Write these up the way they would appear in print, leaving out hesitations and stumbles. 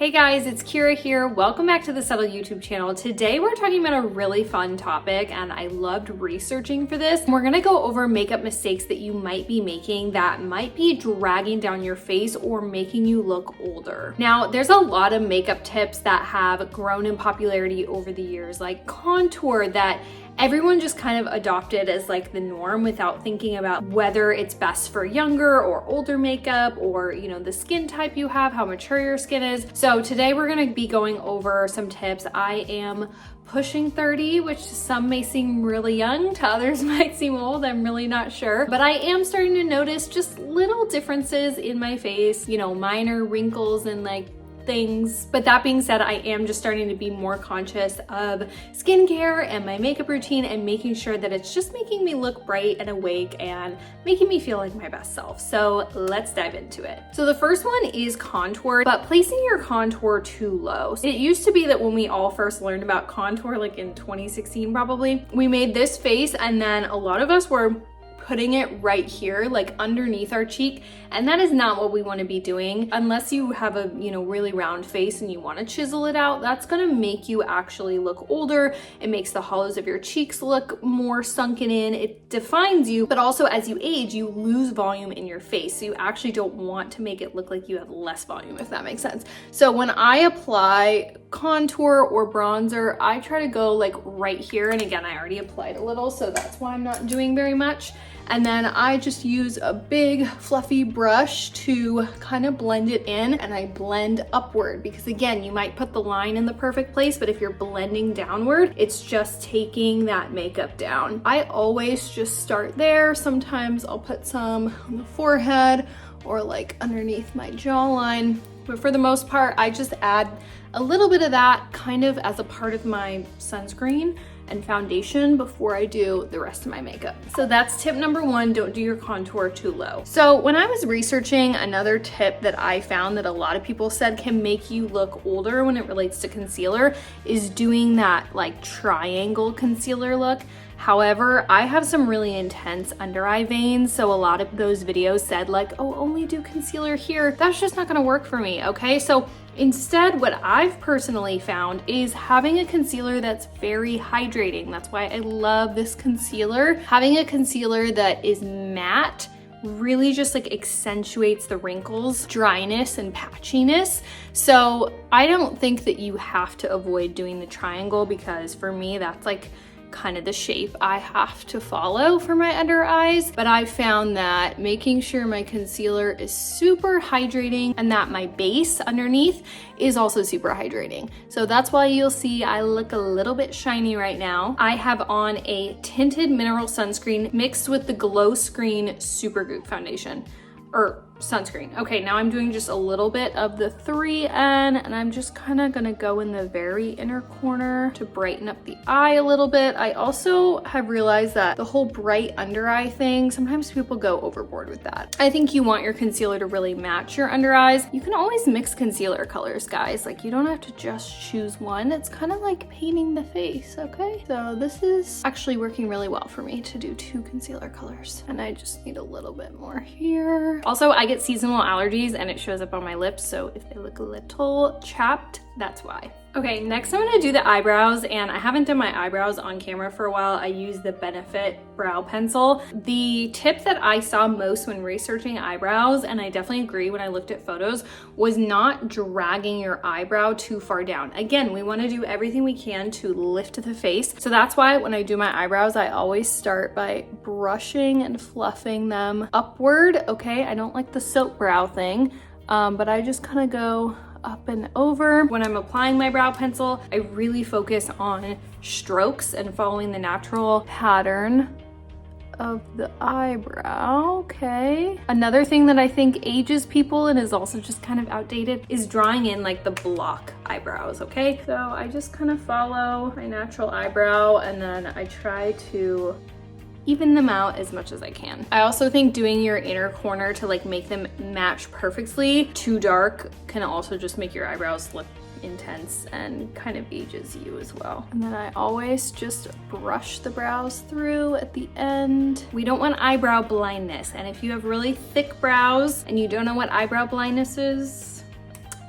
Hey guys, it's Keira here. Welcome back to the Subtl YouTube channel. Today we're talking about a really fun topic and I loved researching for this. We're gonna go over makeup mistakes that you might be making that might be dragging down your face or making you look older. Now, there's a lot of makeup tips that have grown in popularity over the years, like contour, that everyone just kind of adopted as like the norm without thinking about whether it's best for younger or older makeup or, you know, the skin type you have, how mature your skin is. So today we're gonna be going over some tips. I am pushing 30, which to some may seem really young, to others might seem old, I'm really not sure. But I am starting to notice just little differences in my face, you know, minor wrinkles and like things. But that being said, I am just starting to be more conscious of skincare and my makeup routine and making sure that it's just making me look bright and awake and making me feel like my best self. So let's dive into it. So the first one is contour, but placing your contour too low. It used to be that when we all first learned about contour, like in 2016 probably, we made this face and then a lot of us were putting it right here, like underneath our cheek. And that is not what we want to be doing. Unless you have a, you know, really round face and you want to chisel it out, that's going to make you actually look older. It makes the hollows of your cheeks look more sunken in. It defines you, but also as you age, you lose volume in your face. So you actually don't want to make it look like you have less volume, if that makes sense. So when I apply contour or bronzer, I try to go like right here. And again, I already applied a little, so that's why I'm not doing very much. And then I just use a big fluffy brush to kind of blend it in, and I blend upward because again, you might put the line in the perfect place, but if you're blending downward, it's just taking that makeup down. I always just start there. Sometimes I'll put some on the forehead or like underneath my jawline. But for the most part, I just add a little bit of that kind of as a part of my sunscreen and foundation before I do the rest of my makeup. So that's tip number one, don't do your contour too low. So when I was researching, another tip that I found that a lot of people said can make you look older when it relates to concealer is doing that like triangle concealer look. However, I have some really intense under eye veins, so a lot of those videos said like, oh, only do concealer here. That's just not gonna work for me, okay? So instead, what I've personally found is having a concealer that's very hydrating. That's why I love this concealer. Having a concealer that is matte really just like accentuates the wrinkles, dryness, and patchiness. So I don't think that you have to avoid doing the triangle, because for me, that's like kind of the shape I have to follow for my under eyes. But I found that making sure my concealer is super hydrating and that my base underneath is also super hydrating. So that's why you'll see I look a little bit shiny right now. I have on a tinted mineral sunscreen mixed with the Glow Screen Supergoop foundation. Or sunscreen. Okay, now I'm doing just a little bit of the 3N and I'm just kind of gonna go in the very inner corner to brighten up the eye a little bit. I also have realized that the whole bright under eye thing, sometimes people go overboard with that. I think you want your concealer to really match your under eyes. You can always mix concealer colors, guys. Like, you don't have to just choose one. It's kind of like painting the face, okay? So this is actually working really well for me to do 2 concealer colors. And I just need a little bit more here. Also, I get seasonal allergies and it shows up on my lips, so if they look a little chapped, that's why. Okay, next I'm gonna do the eyebrows, and I haven't done my eyebrows on camera for a while. I use the Benefit brow pencil. The tip that I saw most when researching eyebrows, and I definitely agree when I looked at photos, was not dragging your eyebrow too far down. Again, we wanna do everything we can to lift the face. So that's why when I do my eyebrows, I always start by brushing and fluffing them upward, okay? I don't like the silk brow thing, but I just kind of go up and over. When I'm applying my brow pencil, I really focus on strokes and following the natural pattern of the eyebrow, okay? Another thing that I think ages people and is also just kind of outdated is drawing in like the block eyebrows, okay? So I just kind of follow my natural eyebrow and then I try to even them out as much as I can. I also think doing your inner corner to like make them match perfectly, too dark can also just make your eyebrows look intense and kind of ages you as well. And then I always just brush the brows through at the end. We don't want eyebrow blindness. And if you have really thick brows and you don't know what eyebrow blindness is,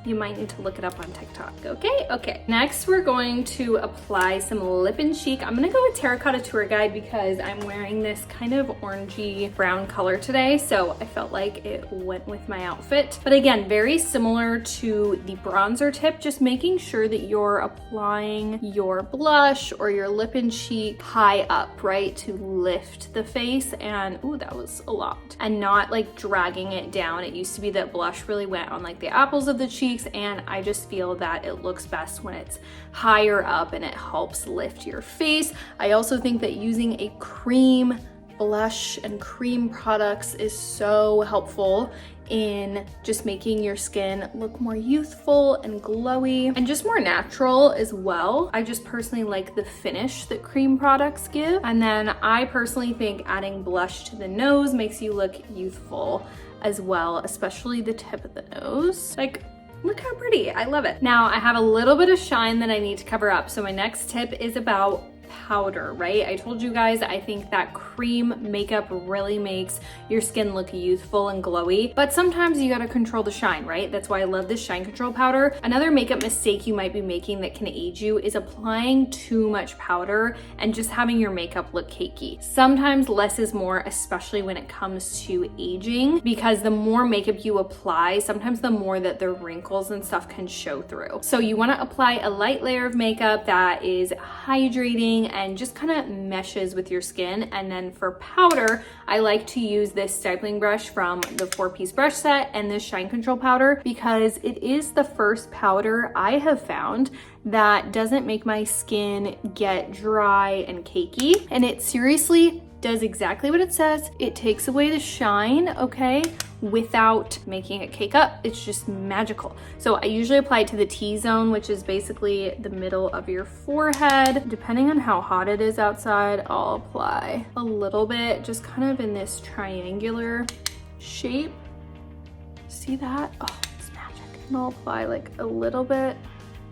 You might need to look it up on TikTok, okay? Okay. Next, we're going to apply some Lip and Cheek. I'm gonna go with Terracotta Tour Guide because I'm wearing this kind of orangey brown color today, so I felt like it went with my outfit. But again, very similar to the bronzer tip, just making sure that you're applying your blush or your lip and cheek high up, right? To lift the face, and ooh, that was a lot. And not like dragging it down. It used to be that blush really went on like the apples of the cheeks, and I just feel that it looks best when it's higher up and it helps lift your face. I also think that using a cream blush and cream products is so helpful in just making your skin look more youthful and glowy and just more natural as well. I just personally like the finish that cream products give. And then I personally think adding blush to the nose makes you look youthful as well, especially the tip of the nose. Like, look how pretty, I love it. Now I have a little bit of shine that I need to cover up. So my next tip is about powder, right? I told you guys, I think that cream makeup really makes your skin look youthful and glowy, but sometimes you gotta control the shine, right? That's why I love this shine control powder. Another makeup mistake you might be making that can age you is applying too much powder and just having your makeup look cakey. Sometimes less is more, especially when it comes to aging, because the more makeup you apply, sometimes the more that the wrinkles and stuff can show through. So you wanna apply a light layer of makeup that is hydrating and just kind of meshes with your skin. And then for powder, I like to use this styling brush from the 4-piece brush set and this shine control powder because it is the first powder I have found that doesn't make my skin get dry and cakey. And it seriously does exactly what it says. It takes away the shine, okay, without making it cake up. It's just magical. So I usually apply it to the T-zone, which is basically the middle of your forehead. Depending on how hot it is outside, I'll apply a little bit, just kind of in this triangular shape. See that? Oh, it's magic. And I'll apply like a little bit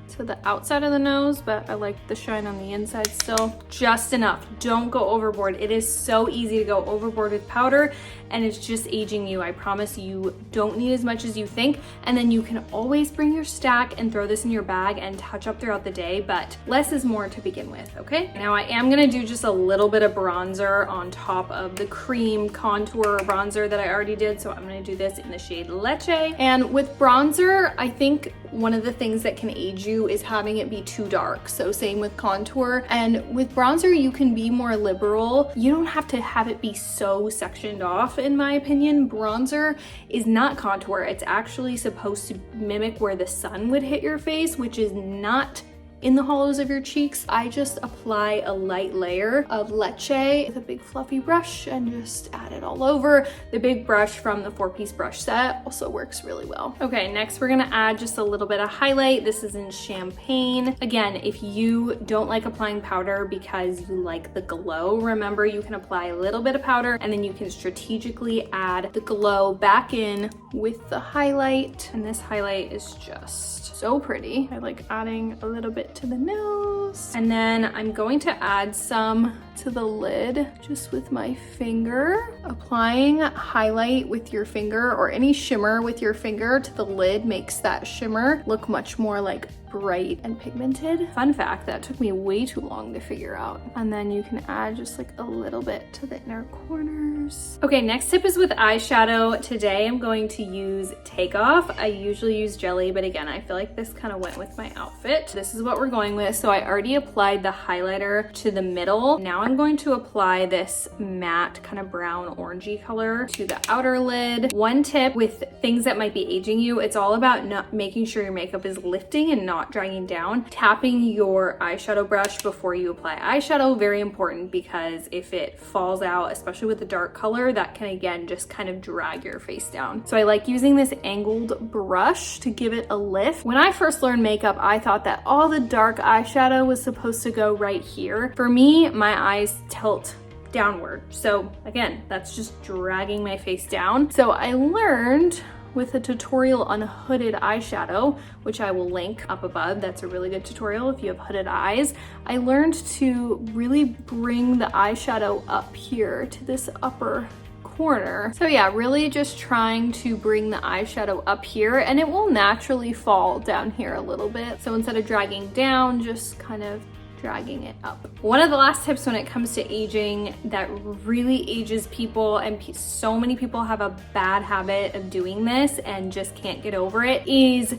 to the outside of the nose, but I like the shine on the inside still. Just enough. Don't go overboard. It is so easy to go overboard with powder and it's just aging you. I promise you don't need as much as you think. And then you can always bring your stack and throw this in your bag and touch up throughout the day, but less is more to begin with, okay? Now I am gonna do just a little bit of bronzer on top of the cream contour bronzer that I already did. So I'm gonna do this in the shade Leche. And with bronzer, I think one of the things that can age you is having it be too dark. So same with contour. And with bronzer, you can be more liberal. You don't have to have it be so sectioned off, in my opinion. Bronzer is not contour. It's actually supposed to mimic where the sun would hit your face, which is not in the hollows of your cheeks. I just apply a light layer of Leche with a big fluffy brush and just add it all over. The big brush from the 4-piece brush set also works really well. Okay, next we're gonna add just a little bit of highlight. This is in Champagne. Again, if you don't like applying powder because you like the glow, remember you can apply a little bit of powder and then you can strategically add the glow back in with the highlight. And this highlight is just so pretty. I like adding a little bit to the nose. And then I'm going to add some to the lid just with my finger. Applying highlight with your finger or any shimmer with your finger to the lid makes that shimmer look much more like bright and pigmented. Fun fact, that took me way too long to figure out. And then you can add just like a little bit to the inner corners. Okay, next tip is with eyeshadow. Today I'm going to use Takeoff. I usually use Jelly, but again, I feel like this kind of went with my outfit. This is what we're going with. So I already applied the highlighter to the middle. Now I'm going to apply this matte kind of brown orangey color to the outer lid. One tip with things that might be aging you, it's all about not making sure your makeup is lifting and not dragging down. Tapping your eyeshadow brush before you apply eyeshadow, very important, because if it falls out, especially with the dark color, that can again just kind of drag your face down. So I like using this angled brush to give it a lift. When I first learned makeup, I thought that all the dark eyeshadow was supposed to go right here. For me, my eyes tilt downward. So again, that's just dragging my face down. So I learned with a tutorial on hooded eyeshadow, which I will link up above. That's a really good tutorial if you have hooded eyes. I learned to really bring the eyeshadow up here to this upper corner. So yeah, really just trying to bring the eyeshadow up here, and it will naturally fall down here a little bit. So instead of dragging down, just kind of dragging it up. One of the last tips when it comes to aging that really ages people, and so many people have a bad habit of doing this and just can't get over it, is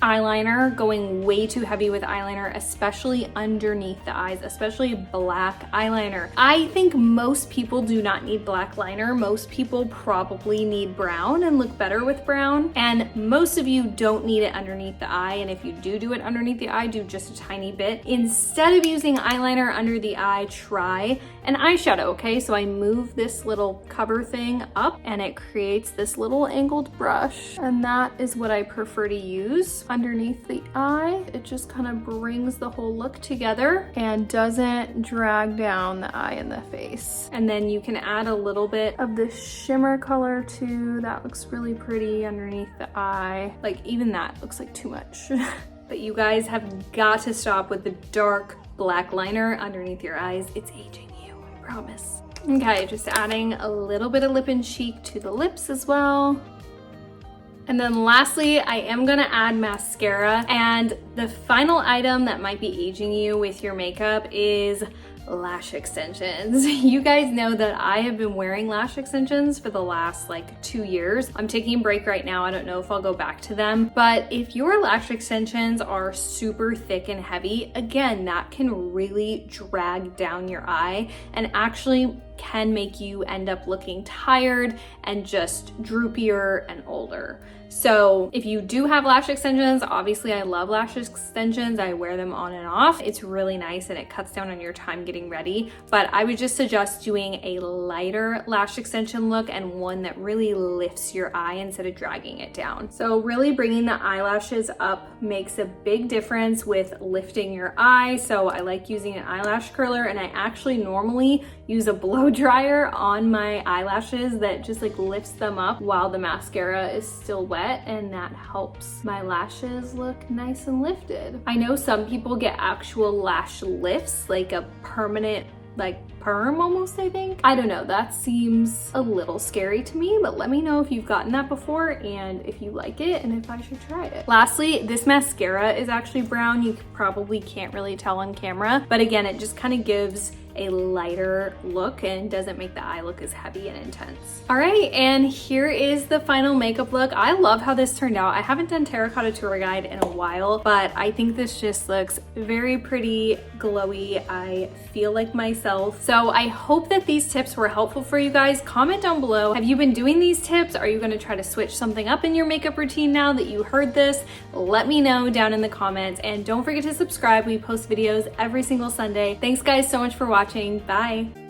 eyeliner, going way too heavy with eyeliner, especially underneath the eyes, especially black eyeliner. I think most people do not need black liner. Most people probably need brown and look better with brown. And most of you don't need it underneath the eye. And if you do it underneath the eye, do just a tiny bit. Instead of using eyeliner under the eye, try an eyeshadow, okay? So I move this little cover thing up and it creates this little angled brush. And that is what I prefer to use underneath the eye. It just kind of brings the whole look together and doesn't drag down the eye and the face. And then you can add a little bit of this shimmer color too. That looks really pretty underneath the eye. Like even that looks like too much. But you guys have got to stop with the dark black liner underneath your eyes. It's aging you, I promise. Okay, just adding a little bit of lip and cheek to the lips as well. And then lastly, I am gonna add mascara. And the final item that might be aging you with your makeup is lash extensions. You guys know that I have been wearing lash extensions for the last like 2 years. I'm taking a break right now. I don't know if I'll go back to them. But if your lash extensions are super thick and heavy, again, that can really drag down your eye and actually can make you end up looking tired and just droopier and older. So if you do have lash extensions, obviously I love lash extensions. I wear them on and off. It's really nice and it cuts down on your time getting ready. But I would just suggest doing a lighter lash extension look and one that really lifts your eye instead of dragging it down. So really bringing the eyelashes up makes a big difference with lifting your eye. So I like using an eyelash curler, and I actually normally use a blow dryer on my eyelashes that just like lifts them up while the mascara is still wet, and that helps my lashes look nice and lifted. I know some people get actual lash lifts, like a permanent like perm almost, I think. I don't know, that seems a little scary to me, but let me know if you've gotten that before and if you like it and if I should try it. Lastly, this mascara is actually brown. You probably can't really tell on camera, but again, it just kind of gives a lighter look and doesn't make the eye look as heavy and intense. All right, and here is the final makeup look. I love how this turned out. I haven't done terracotta tour guide in a while, but I think this just looks very pretty, glowy. I feel like myself. So I hope that these tips were helpful for you guys. Comment down below. Have you been doing these tips? Are you gonna try to switch something up in your makeup routine now that you heard this? Let me know down in the comments, and don't forget to subscribe. We post videos every single Sunday. Thanks guys so much for watching. Bye.